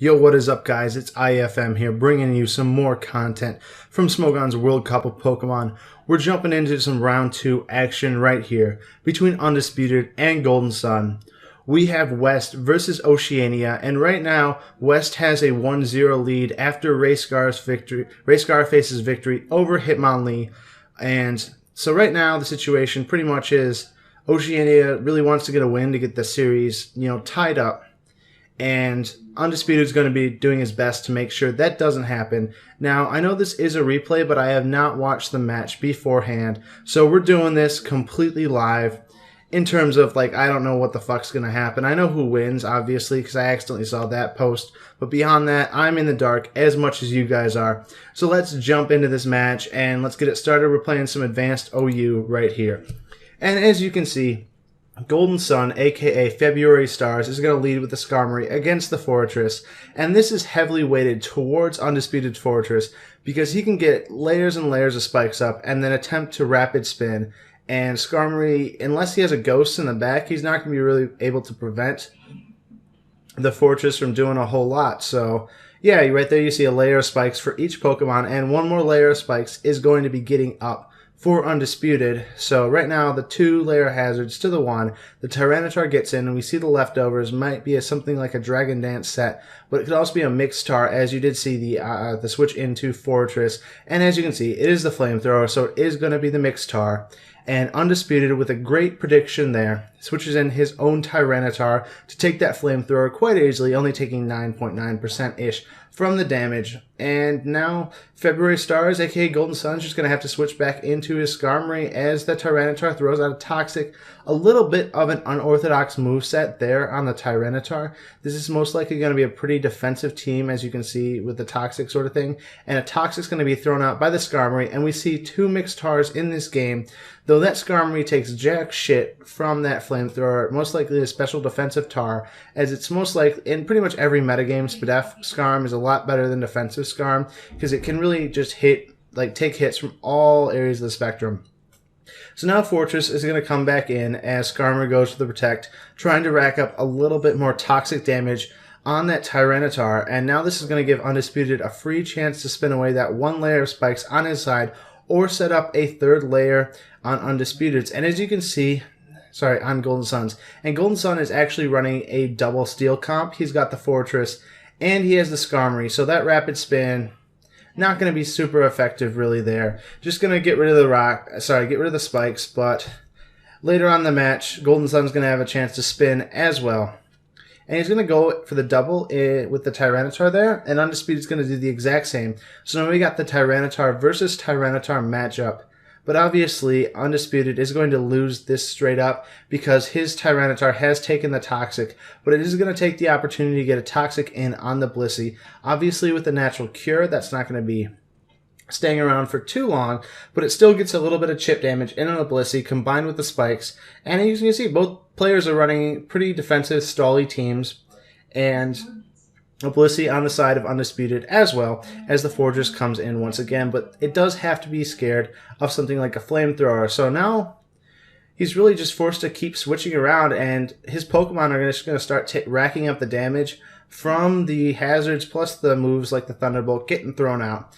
Yo, what is up, guys? It's IFM here, bringing you some more content from Smogon's World Cup of Pokemon. We're jumping into some round 2 action right here between Undisputed and GoldenSun. We have West versus Oceania, and right now, West has a 1-0 lead after Rayscar faces victory over Hitmonlee. And so right now, the situation pretty much is Oceania really wants to get a win to get the series, tied up. And Undisputed is going to be doing his best to make sure that doesn't happen. Now, I know this is a replay, but I have not watched the match beforehand. So we're doing this completely live in terms of, I don't know what the fuck's going to happen. I know who wins, obviously, because I accidentally saw that post. But beyond that, I'm in the dark as much as you guys are. So let's jump into this match and let's get it started. We're playing some advanced OU right here. And as you can see, GoldenSun, aka February Stars, is going to lead with the Skarmory against the Fortress, and this is heavily weighted towards Undisputed's Fortress because he can get layers and layers of spikes up and then attempt to rapid spin, and Skarmory, unless he has a ghost in the back, he's not going to be really able to prevent the Fortress from doing a whole lot. So yeah, right there you see a layer of spikes for each Pokemon, and one more layer of spikes is going to be getting up for Undisputed. So right now, the 2 layer hazards to the 1. The Tyranitar gets in, and we see the leftovers might be something like a Dragon Dance set, but it could also be a mixed tar, as you did see the switch into Fortress. And as you can see, it is the Flamethrower, so it is going to be the mixed tar. And Undisputed, with a great prediction there, switches in his own Tyranitar to take that Flamethrower quite easily, only taking 9.9%-ish from the damage. And now February Stars, aka GoldenSun, is just going to have to switch back into his Skarmory as the Tyranitar throws out a Toxic. A little bit of an unorthodox moveset there on the Tyranitar. This is most likely going to be a pretty defensive team, as you can see with the Toxic sort of thing. And a Toxic's going to be thrown out by the Skarmory, and we see 2 mixed tars in this game. Though that Skarmory takes jack shit from that Flamethrower, most likely a special defensive tar, as it's most likely, in pretty much every metagame, Spadef Skarm is a lot better than defensive Skarm, because it can really just take hits from all areas of the spectrum. So now Fortress is going to come back in as Skarmory goes for the Protect, trying to rack up a little bit more toxic damage on that Tyranitar, and now this is going to give Undisputed a free chance to spin away that 1 layer of spikes on his side, or set up a 3rd layer on Undisputed's. And as you can see, on GoldenSun's. And GoldenSun is actually running a double steel comp. He's got the Fortress, and he has the Skarmory, so that rapid spin, not going to be super effective really there. Just going to get rid of the spikes, but later on in the match, GoldenSun's going to have a chance to spin as well. And he's going to go for the double with the Tyranitar there, and Undisputed's going to do the exact same. So now we got the Tyranitar versus Tyranitar matchup. But obviously, Undisputed is going to lose this straight up because his Tyranitar has taken the Toxic, but it is going to take the opportunity to get a Toxic in on the Blissey. Obviously, with the Natural Cure, that's not going to be staying around for too long, but it still gets a little bit of chip damage in on the Blissey combined with the spikes. And as you can see, both players are running pretty defensive, stally teams, and a Blissey on the side of Undisputed as well as the Fortress comes in once again, but it does have to be scared of something like a Flamethrower. So now he's really just forced to keep switching around, and his Pokemon are just going to start racking up the damage from the hazards plus the moves like the Thunderbolt getting thrown out.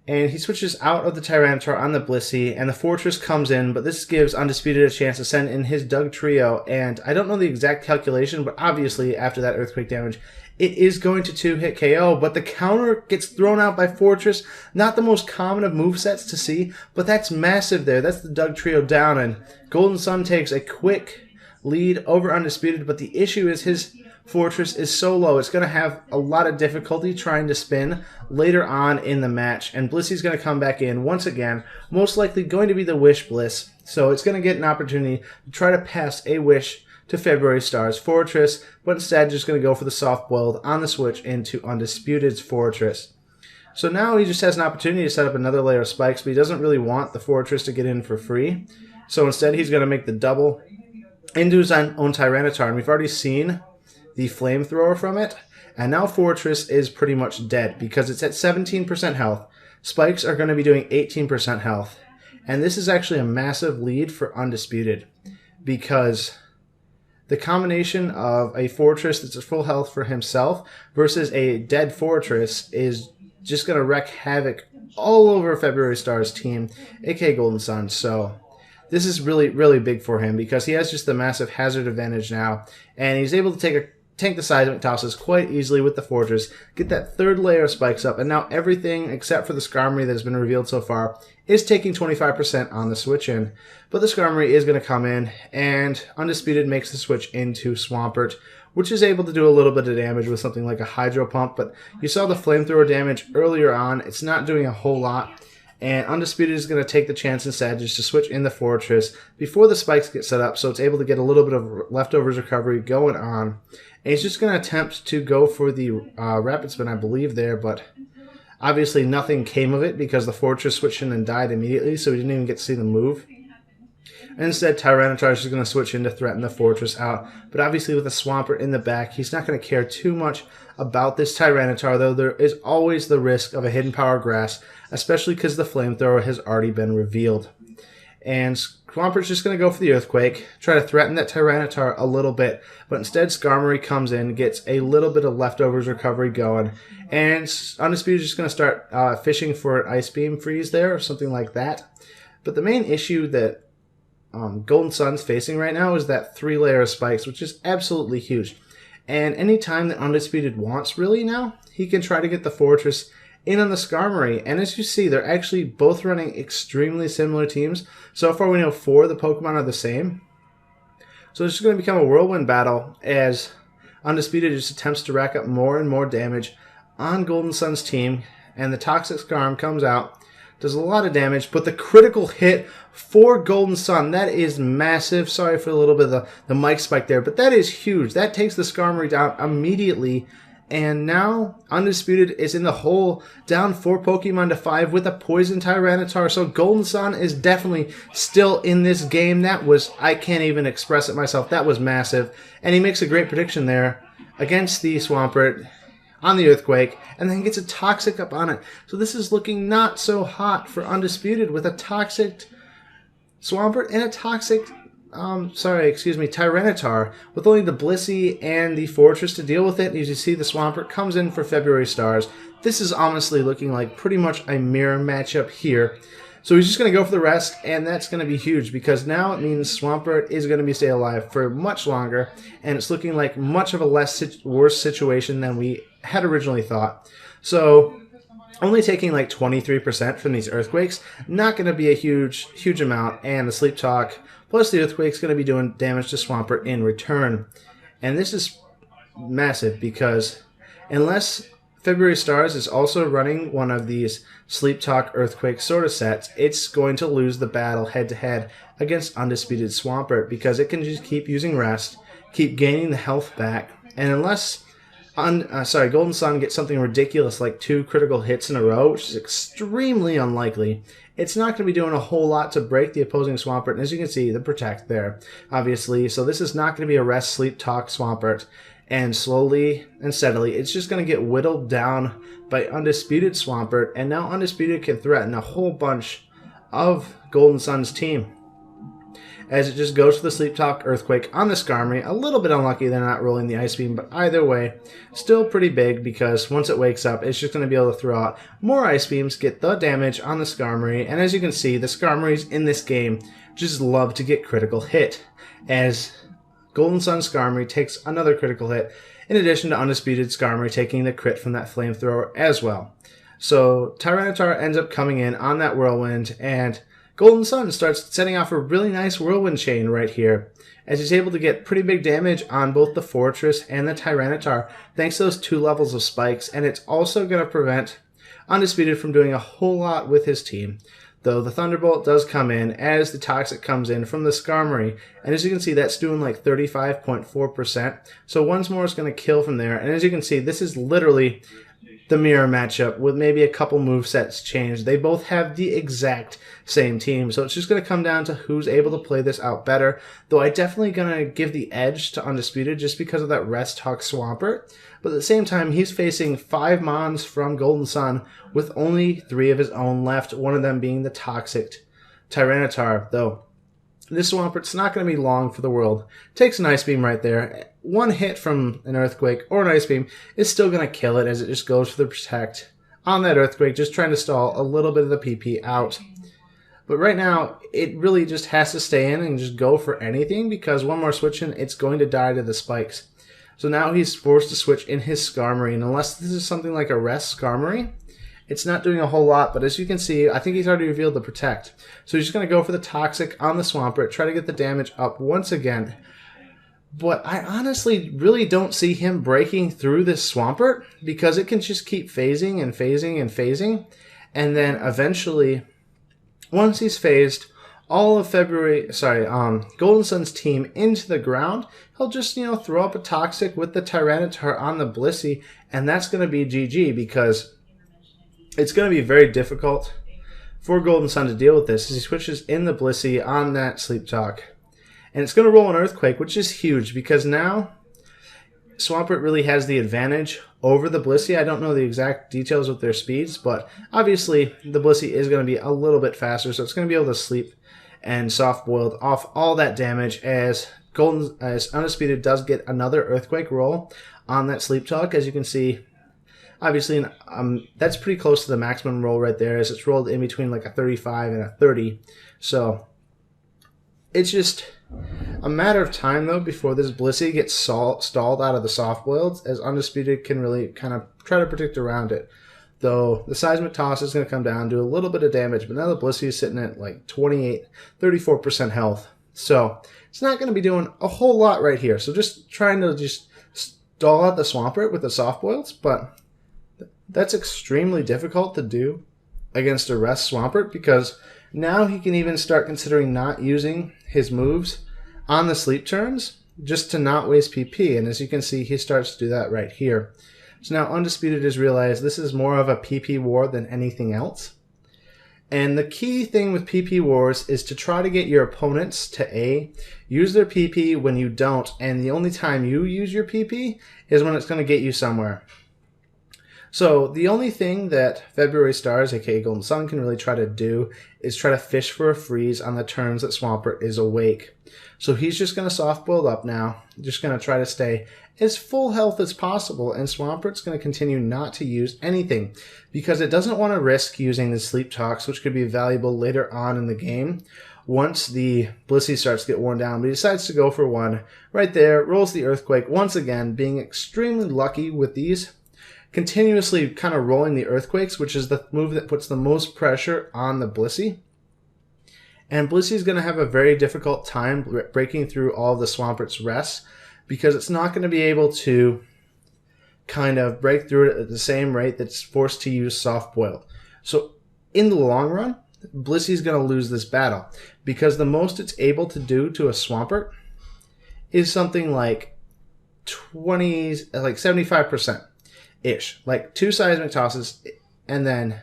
And he switches out of the Tyranitar on the Blissey, and the Fortress comes in, but this gives Undisputed a chance to send in his Dugtrio, and I don't know the exact calculation, but obviously after that Earthquake damage, it is going to 2-hit KO, but the counter gets thrown out by Fortress. Not the most common of movesets to see, but that's massive there. That's the Dugtrio down, and GoldenSun takes a quick lead over Undisputed, but the issue is his Fortress is so low, it's going to have a lot of difficulty trying to spin later on in the match. And Blissey's going to come back in once again, most likely going to be the Wish Bliss. So it's going to get an opportunity to try to pass a Wish to February Stars Fortress, but instead just going to go for the soft boiled on the switch into Undisputed's Fortress. So now he just has an opportunity to set up another layer of spikes, but he doesn't really want the Fortress to get in for free. So instead he's going to make the double into his own Tyranitar, and we've already seen the Flamethrower from it, and now Fortress is pretty much dead because it's at 17% health. Spikes are going to be doing 18% health, and this is actually a massive lead for Undisputed because The combination of a fortress that's at full health for himself versus a dead fortress is just going to wreak havoc all over February Star's team, aka GoldenSun. So this is really, really big for him because he has just the massive hazard advantage now, and he's able to tank the seismic tosses quite easily with the fortress, get that third layer of spikes up, and now everything except for the Skarmory that has been revealed so far is taking 25% on the switch in. But the Skarmory is going to come in, and Undisputed makes the switch into Swampert, which is able to do a little bit of damage with something like a Hydro Pump, but you saw the flamethrower damage earlier on. It's not doing a whole lot. And Undisputed is going to take the chance instead just to switch in the fortress before the spikes get set up, so it's able to get a little bit of leftovers recovery going on. And he's just going to attempt to go for the rapid spin, I believe, there, but obviously nothing came of it because the fortress switched in and died immediately, so he didn't even get to see the move. Instead, Tyranitar is just going to switch in to threaten the fortress out. But obviously with a Swampert in the back, he's not going to care too much about this Tyranitar, though there is always the risk of a Hidden Power Grass, especially because the Flamethrower has already been revealed. And Swampert's just going to go for the Earthquake, try to threaten that Tyranitar a little bit, but instead Skarmory comes in, gets a little bit of leftovers recovery going, and Undisputed is just going to start fishing for an Ice Beam freeze there, or something like that. But the main issue that GoldenSun's facing right now is that 3-layer of spikes, which is absolutely huge. And anytime that Undisputed wants, really now, he can try to get the Fortress in on the Skarmory. And as you see, they're actually both running extremely similar teams. So far we know 4 of the Pokemon are the same. So it's just going to become a whirlwind battle as Undisputed just attempts to rack up more and more damage on GoldenSun's team. And the Toxic Skarm comes out, does a lot of damage, but the critical hit for GoldenSun, that is massive. Sorry for a little bit of the mic spike there, but that is huge. That takes the Skarmory down immediately, and now Undisputed is in the hole, down 4 Pokemon to 5 with a Poison Tyranitar. So GoldenSun is definitely still in this game. That was, I can't even express it myself, that was massive. And he makes a great prediction there against the Swampert on the Earthquake, and then gets a Toxic up on it. So this is looking not so hot for Undisputed with a Toxic Swampert and a Toxic, Tyranitar, with only the Blissey and the Fortress to deal with it. As you see, the Swampert comes in for February Stars. This is honestly looking like pretty much a mirror matchup here. So he's just going to go for the rest, and that's going to be huge because now it means Swampert is going to be stay alive for much longer, and it's looking like much of a worse situation than we had originally thought. So only taking like 23% from these Earthquakes, not going to be a huge amount, and the Sleep Talk plus the Earthquake's going to be doing damage to Swampert in return. And this is massive because unless February Stars is also running one of these Sleep Talk Earthquake sort of sets, it's going to lose the battle head-to-head against Undisputed Swampert because it can just keep using Rest, keep gaining the health back, and unless GoldenSun gets something ridiculous like 2 critical hits in a row, which is extremely unlikely, it's not going to be doing a whole lot to break the opposing Swampert. And as you can see, the Protect there, obviously. So this is not going to be a Rest, Sleep, Talk Swampert. And slowly and steadily, it's just going to get whittled down by Undisputed Swampert. And now Undisputed can threaten a whole bunch of GoldenSun's team, as it just goes for the Sleep Talk Earthquake on the Skarmory. A little bit unlucky they're not rolling the Ice Beam, but either way, still pretty big because once it wakes up, it's just going to be able to throw out more Ice Beams, get the damage on the Skarmory, and as you can see, the Skarmories in this game just love to get critical hit, as GoldenSun Skarmory takes another critical hit, in addition to Undisputed Skarmory taking the crit from that Flamethrower as well. So Tyranitar ends up coming in on that Whirlwind, and GoldenSun starts setting off a really nice Whirlwind chain right here, as he's able to get pretty big damage on both the Fortress and the Tyranitar, thanks to those 2 levels of spikes, and it's also going to prevent Undisputed from doing a whole lot with his team. Though the Thunderbolt does come in as the Toxic comes in from the Skarmory, and as you can see, that's doing like 35.4%, so once more is going to kill from there, and as you can see, this is literally the mirror matchup with maybe a couple movesets changed. They both have the exact same team, so it's just going to come down to who's able to play this out better, though I definitely going to give the edge to Undisputed just because of that Rest Talk Swampert, but at the same time, he's facing 5 Mons from GoldenSun with only 3 of his own left, one of them being the Toxic Tyranitar, though This Swampert's not going to be long for the world. Takes an Ice Beam right there. One hit from an Earthquake or an Ice Beam is still going to kill it as it just goes for the Protect on that Earthquake, just trying to stall a little bit of the PP out. But right now, it really just has to stay in and just go for anything, because one more switch in, it's going to die to the spikes. So now he's forced to switch in his Skarmory, and unless this is something like a Rest Skarmory, it's not doing a whole lot. But as you can see, I think he's already revealed the Protect. So he's just going to go for the Toxic on the Swampert, try to get the damage up once again. But I honestly really don't see him breaking through this Swampert, because it can just keep phasing and phasing and phasing, and then eventually, once he's phased all of GoldenSun's team into the ground, he'll just, throw up a Toxic with the Tyranitar on the Blissey, and that's going to be GG, because it's going to be very difficult for GoldenSun to deal with this as he switches in the Blissey on that Sleep Talk. And it's going to roll an Earthquake, which is huge, because now Swampert really has the advantage over the Blissey. I don't know the exact details with their speeds, but obviously the Blissey is going to be a little bit faster, so it's going to be able to sleep and soft-boiled off all that damage as Undisputed does get another Earthquake roll on that Sleep Talk. As you can see, obviously that's pretty close to the maximum roll right there, as it's rolled in between like a 35 and a 30. So it's just a matter of time, though, before this Blissey gets stalled out of the soft boileds, as Undisputed can really kind of try to predict around it. Though the Seismic Toss is going to come down, do a little bit of damage, but now the Blissey is sitting at like 34% health. So it's not going to be doing a whole lot right here. So just trying to just stall out the Swampert with the soft boils, but that's extremely difficult to do against a Rest Swampert, because now he can even start considering not using his moves on the sleep turns just to not waste PP. And as you can see, he starts to do that right here. So now Undisputed has realized this is more of a PP war than anything else. And the key thing with PP wars is to try to get your opponents to use their PP when you don't. And the only time you use your PP is when it's going to get you somewhere. So the only thing that February Stars, aka GoldenSun, can really try to do is try to fish for a freeze on the turns that Swampert is awake. So he's just going to soft boiled up now, just going to try to stay as full health as possible, and Swampert's going to continue not to use anything because it doesn't want to risk using the Sleep Talks, which could be valuable later on in the game once the Blissey starts to get worn down. But he decides to go for one right there, rolls the Earthquake once again, being extremely lucky with these. Continuously kind of rolling the Earthquakes, which is the move that puts the most pressure on the Blissey. And Blissey is going to have a very difficult time breaking through all of the Swampert's rests, because it's not going to be able to kind of break through it at the same rate that's forced to use soft boil. So in the long run, Blissey is going to lose this battle, because the most it's able to do to a Swampert is something like 75%. Ish, like 2 seismic tosses, and then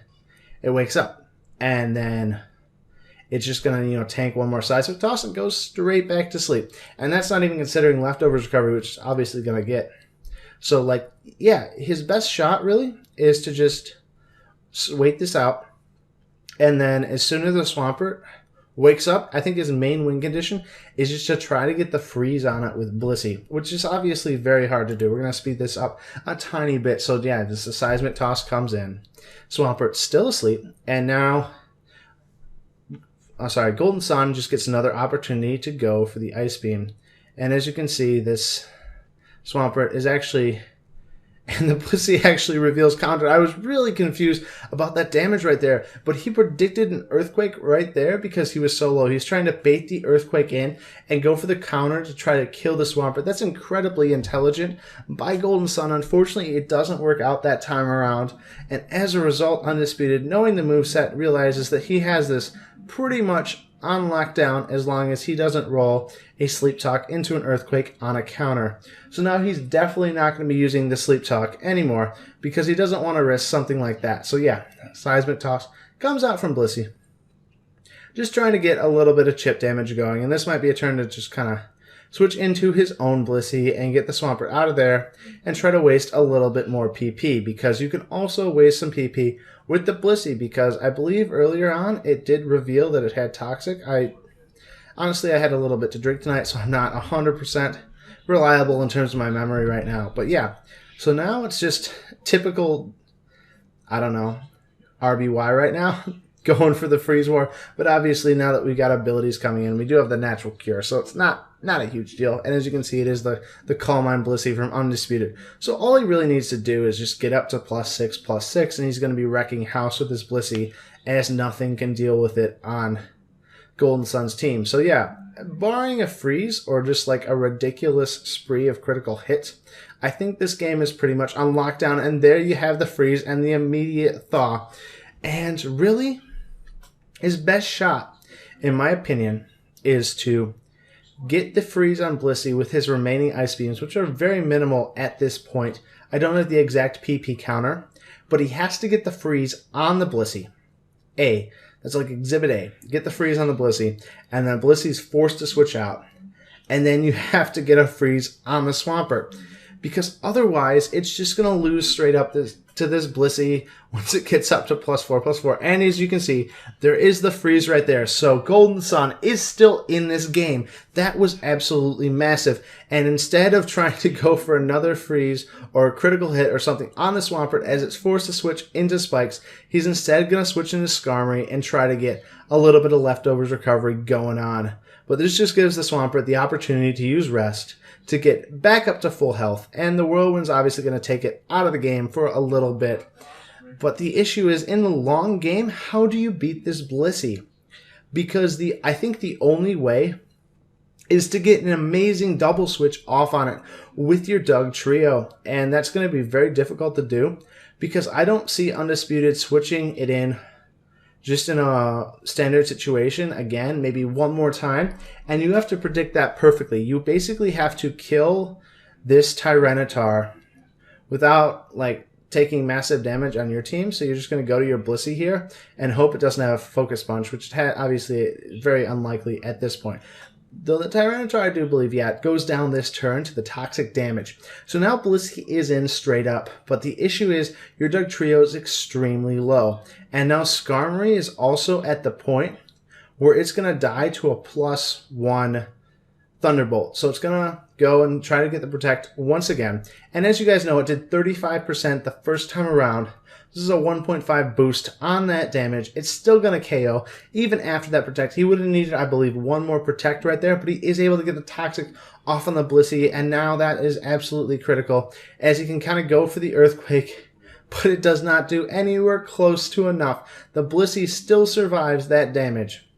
it wakes up, and then it's just gonna tank one more seismic toss and go straight back to sleep. And that's not even considering leftovers recovery, which is obviously gonna get. So his best shot really is to just wait this out, and then as soon as the Swampert wakes up, I think his main win condition is just to try to get the freeze on it with Blissey, which is obviously very hard to do. We're going to speed this up a tiny bit. So yeah, the seismic toss comes in. Swampert's still asleep, and now GoldenSun just gets another opportunity to go for the Ice Beam. And as you can see, this Swampert is actually... And the Blissey actually reveals counter. I was really confused about that damage right there. But he predicted an Earthquake right there because he was so low. He's trying to bait the Earthquake in and go for the counter to try to kill the Swampert. That's incredibly intelligent by GoldenSun. Unfortunately, it doesn't work out that time around. And as a result, Undisputed, knowing the moveset, realizes that he has this pretty much on lockdown as long as he doesn't roll a Sleep Talk into an Earthquake on a counter. So now he's definitely not going to be using the Sleep Talk anymore because he doesn't want to risk something like that. So yeah, Seismic Toss comes out from Blissey. Just trying to get a little bit of chip damage going, and this might be a turn to just kind of switch into his own Blissey and get the Swampert out of there and try to waste a little bit more PP, because you can also waste some PP with the Blissey, because I believe earlier on it did reveal that it had Toxic. Honestly, I had a little bit to drink tonight, so I'm not 100% reliable in terms of my memory right now. But yeah, so now it's just typical, I don't know, RBY right now, going for the freeze war. But obviously now that we got abilities coming in, we do have the natural cure, so it's not a huge deal. And as you can see, it is the Calm Mind Blissey from Undisputed. So all he really needs to do is just get up to +6/+6, and he's going to be wrecking house with this Blissey, as nothing can deal with it on GoldenSun's team. So yeah, barring a freeze or just like a ridiculous spree of critical hits, I think this game is pretty much on lockdown. And there you have the freeze and the immediate thaw. And really, his best shot, in my opinion, is to get the freeze on Blissey with his remaining ice beams, which are very minimal at this point. I don't have the exact PP counter, but he has to get the freeze on the Blissey. That's like Exhibit A. Get the freeze on the Blissey, and then Blissey's forced to switch out. And then you have to get a freeze on the Swampert, because otherwise it's just going to lose straight up to this Blissey once it gets up to +4/+4. And as you can see, there is the freeze right there. So GoldenSun is still in this game. That was absolutely massive. And instead of trying to go for another freeze or a critical hit or something on the Swampert as it's forced to switch into spikes, he's instead going to switch into Skarmory and try to get a little bit of leftovers recovery going on. But this just gives the Swampert the opportunity to use rest to get back up to full health, and the Whirlwind's obviously going to take it out of the game for a little bit. But the issue is, in the long game, how do you beat this Blissey? Because I think the only way is to get an amazing double switch off on it with your Doug trio, and that's going to be very difficult to do, because I don't see Undisputed switching it in just in a standard situation, again, maybe one more time, and you have to predict that perfectly. You basically have to kill this Tyranitar without, like, taking massive damage on your team, so you're just going to go to your Blissey here and hope it doesn't have a Focus Punch, which obviously is very unlikely at this point. Though the Tyranitar, I do believe, yeah, it goes down this turn to the toxic damage. So now Blissey is in straight up, but the issue is your Doug trio is extremely low. And now Skarmory is also at the point where it's going to die to a +1 Thunderbolt. So it's going to go and try to get the Protect once again. And as you guys know, it did 35% the first time around. This is a 1.5 boost on that damage. It's still going to KO. Even after that Protect, he would have needed, I believe, one more Protect right there, but he is able to get the Toxic off on the Blissey, and now that is absolutely critical, as he can kind of go for the Earthquake, but it does not do anywhere close to enough. The Blissey still survives that damage,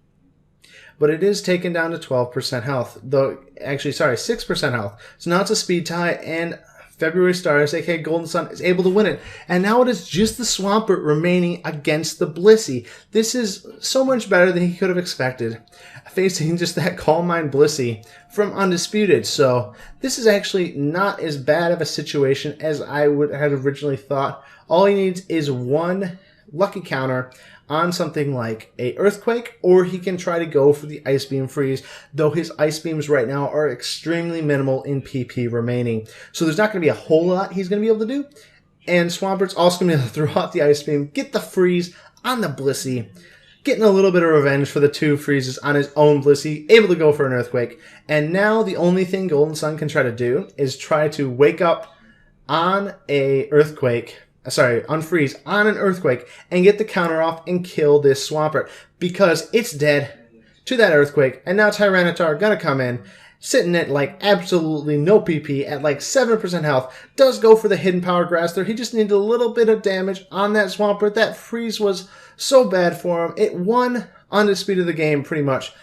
but it is taken down to 12% health, though, actually, sorry, 6% health. So now it's a speed tie, and February Stars, aka GoldenSun, is able to win it. And now it is just the Swampert remaining against the Blissey. This is so much better than he could have expected, facing just that Calm Mind Blissey from Undisputed. So this is actually not as bad of a situation as I had originally thought. All he needs is one lucky counter on something like a Earthquake, or he can try to go for the Ice Beam Freeze, though his Ice Beams right now are extremely minimal in PP remaining. So there's not going to be a whole lot he's going to be able to do. And Swampert's also going to be able to throw out the Ice Beam, get the freeze on the Blissey, getting a little bit of revenge for the 2 freezes on his own Blissey, able to go for an Earthquake. And now the only thing GoldenSun can try to do is try to wake up on a Earthquake, unfreeze on an Earthquake, and get the counter off and kill this Swampert, because it's dead to that Earthquake. And now Tyranitar gonna come in, sitting at like absolutely no PP at like 7% health, does go for the Hidden Power Grass there. He just needed a little bit of damage on that Swampert. That freeze was so bad for him. It won Undisputed the game pretty much,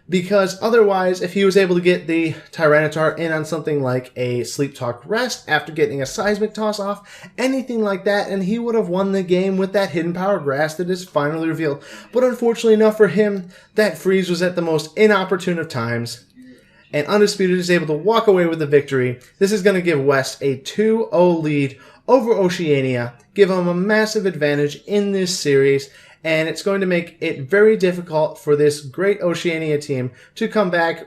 because otherwise, if he was able to get the Tyranitar in on something like a Sleep Talk Rest after getting a Seismic Toss off, anything like that, and he would have won the game with that Hidden Power Grass that is finally revealed. But unfortunately enough for him, that freeze was at the most inopportune of times, and Undisputed is able to walk away with the victory. This is going to give West a 2-0 lead over Oceania, give him a massive advantage in this series, and it's going to make it very difficult for this great Oceania team to come back,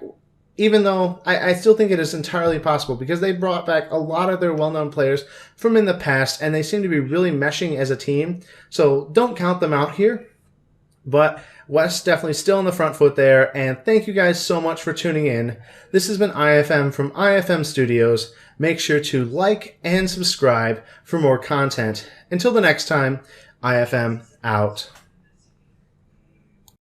even though I still think it is entirely possible, because they brought back a lot of their well-known players from in the past, and they seem to be really meshing as a team. So don't count them out here. But West definitely still on the front foot there, and thank you guys so much for tuning in. This has been IFM from IFM Studios. Make sure to like and subscribe for more content. Until the next time, IFM out.